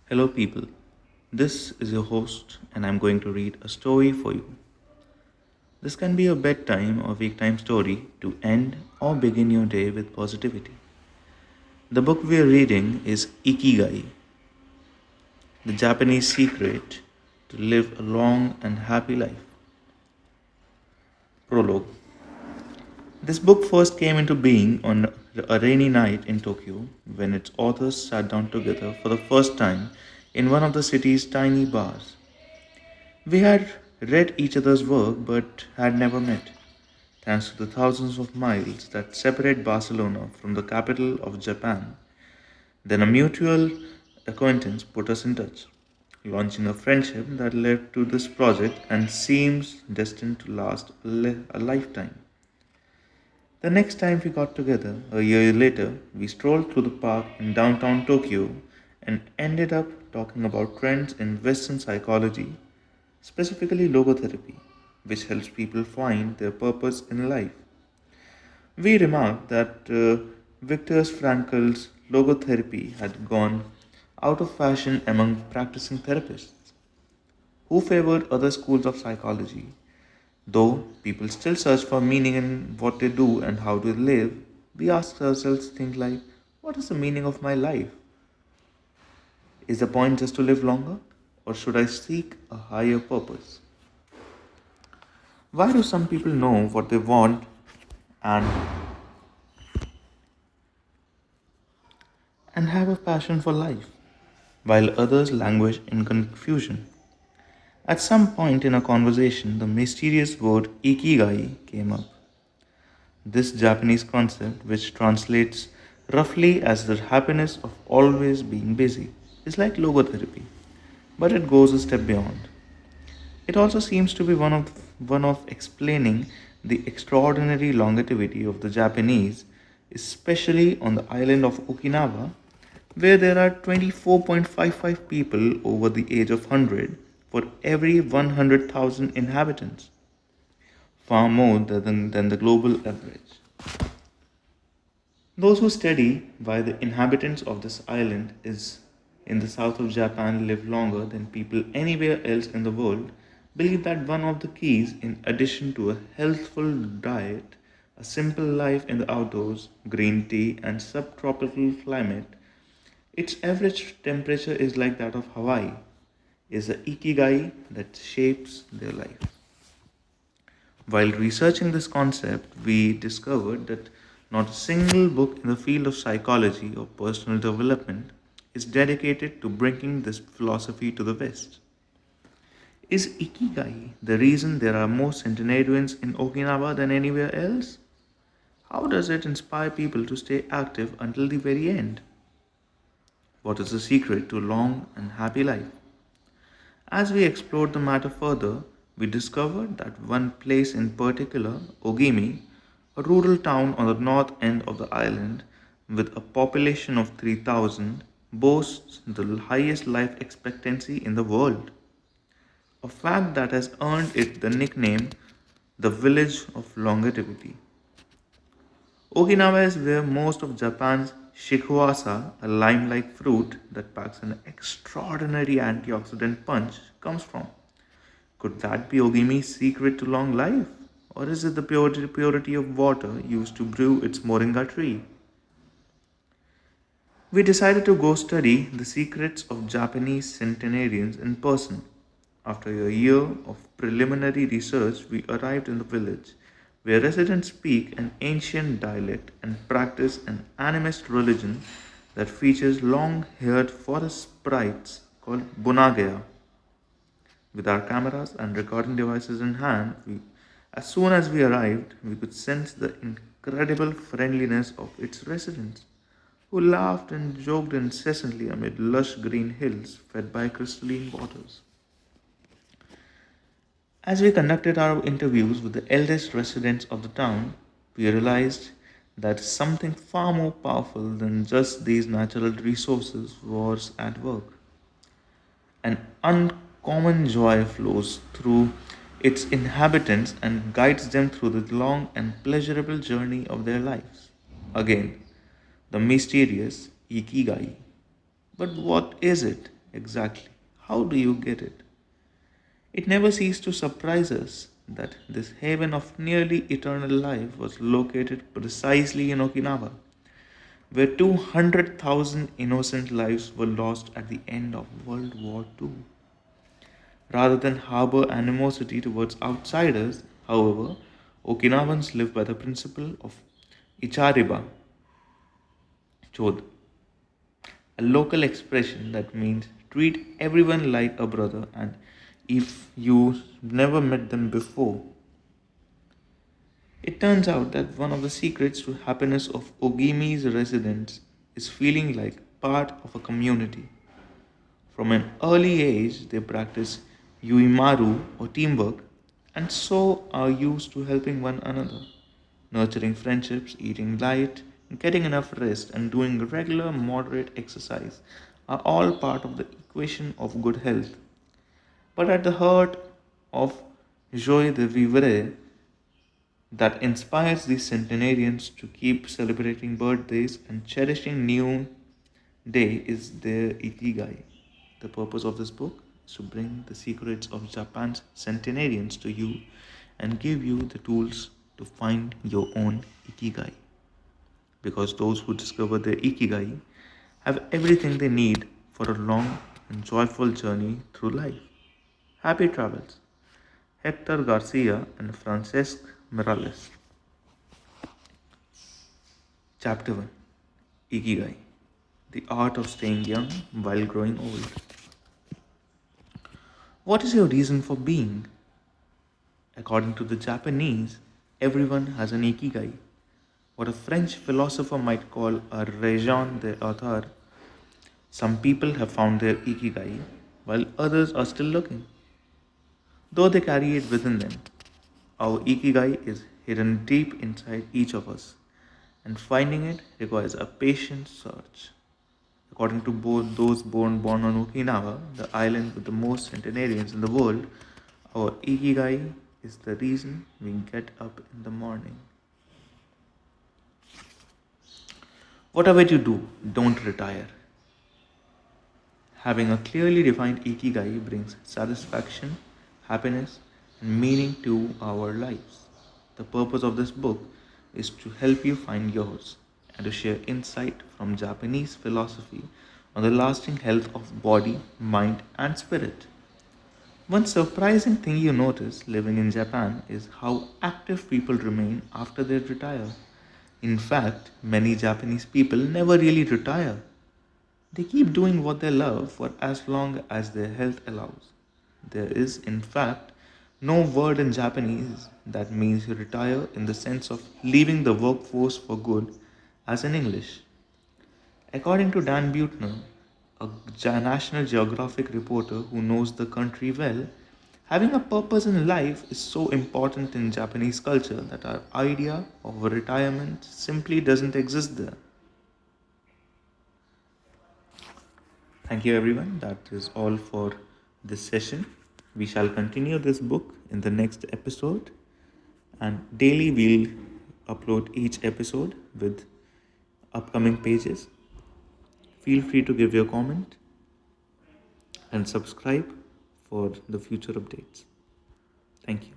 Hello, people. This is your host, and I'm going to read a story for you. This can be a bedtime or week-time story to end or begin your day with positivity. The book we are reading is Ikigai, the Japanese secret to live a long and happy life. Prologue. This book first came into being on a rainy night in Tokyo when its authors sat down together for the first time in one of the city's tiny bars. We had read each other's work but had never met, thanks to the thousands of miles that separate Barcelona from the capital of Japan. Then a mutual acquaintance put us in touch, launching a friendship that led to this project and seems destined to last a lifetime. The next time we got together, a year later, we strolled through the park in downtown Tokyo and ended up talking about trends in Western psychology, specifically logotherapy, which helps people find their purpose in life. We remarked that Viktor Frankl's logotherapy had gone out of fashion among practicing therapists, who favored other schools of psychology. Though people still search for meaning in what they do and how they live, we ask ourselves things like, what is the meaning of my life? Is the point just to live longer? Or should I seek a higher purpose? Why do some people know what they want and, and have a passion for life, while others languish in confusion? At some point in a conversation, the mysterious word ikigai came up. This Japanese concept, which translates roughly as the happiness of always being busy, is like logotherapy, but it goes a step beyond. It also seems to be one of explaining the extraordinary longevity of the Japanese, especially on the island of Okinawa, where there are 24.55 people over the age of 100 for every 100,000 inhabitants, far more than the global average. Those who study why the inhabitants of this island is in the south of Japan live longer than people anywhere else in the world believe that one of the keys, in addition to a healthful diet, a simple life in the outdoors, green tea, and subtropical climate, its average temperature is like that of Hawaii, is the ikigai that shapes their life. While researching this concept, we discovered that not a single book in the field of psychology or personal development is dedicated to bringing this philosophy to the West. Is Ikigai the reason there are more centenarians in Okinawa than anywhere else? How does it inspire people to stay active until the very end? What is the secret to a long and happy life? As we explored the matter further, we discovered that one place in particular, Ogimi, a rural town on the north end of the island with a population of 3,000, boasts the highest life expectancy in the world, a fact that has earned it the nickname the village of longevity. Okinawa is where most of Japan's shikuasa, a lime-like fruit that packs an extraordinary antioxidant punch, comes from. Could that be Ogimi's secret to long life? Or is it the purity of water used to brew its moringa tree? We decided to go study the secrets of Japanese centenarians in person. After a year of preliminary research, we arrived in the village, where residents speak an ancient dialect and practice an animist religion that features long haired forest sprites called Bunagaya. With our cameras and recording devices in hand, as soon as we arrived, we could sense the incredible friendliness of its residents, who laughed and joked incessantly amid lush green hills fed by crystalline waters. As we conducted our interviews with the eldest residents of the town, we realized that something far more powerful than just these natural resources was at work. An uncommon joy flows through its inhabitants and guides them through the long and pleasurable journey of their lives. Again, the mysterious Ikigai. But what is it? exactly. How do you get it? It never ceased to surprise us that this haven of nearly eternal life was located precisely in Okinawa, where 200,000 innocent lives were lost at the end of World War II. Rather than harbor animosity towards outsiders, however, Okinawans live by the principle of Ichariba Chod, a local expression that means treat everyone like a brother, and if you never met them before. It turns out that one of the secrets to happiness of Ogimi's residents is feeling like part of a community. From an early age, they practice yuimaru or teamwork and so are used to helping one another. Nurturing friendships, eating light, getting enough rest, and doing regular moderate exercise are all part of the equation of good health. But at the heart of Joie de Vivre that inspires these centenarians to keep celebrating birthdays and cherishing new day is their Ikigai. The purpose of this book is to bring the secrets of Japan's centenarians to you and give you the tools to find your own Ikigai. Because those who discover their Ikigai have everything they need for a long and joyful journey through life. Happy travels! Hector Garcia and Francesc Morales. Chapter 1, Ikigai, the art of staying young while growing old. What is your reason for being? According to the Japanese, everyone has an ikigai, what a French philosopher might call a raison d'être. Some people have found their ikigai, while others are still looking, though they carry it within them. Our ikigai is hidden deep inside each of us, and finding it requires a patient search. According to both those born on Okinawa, the island with the most centenarians in the world, our ikigai is the reason we get up in the morning. Whatever you do, don't retire. Having a clearly defined ikigai brings satisfaction, happiness, and meaning to our lives. The purpose of this book is to help you find yours and to share insight from Japanese philosophy on the lasting health of body, mind, and spirit. One surprising thing you notice living in Japan is how active people remain after they retire. In fact, many Japanese people never really retire. They keep doing what they love for as long as their health allows. There is, in fact, no word in Japanese that means retire in the sense of leaving the workforce for good, as in English. According to Dan Buettner, a National Geographic reporter who knows the country well, having a purpose in life is so important in Japanese culture that our idea of retirement simply doesn't exist there. Thank you, everyone. That is all for this session. We shall continue this book in the next episode, and daily we'll upload each episode with upcoming pages. Feel free to give your comment and subscribe for the future updates. Thank you.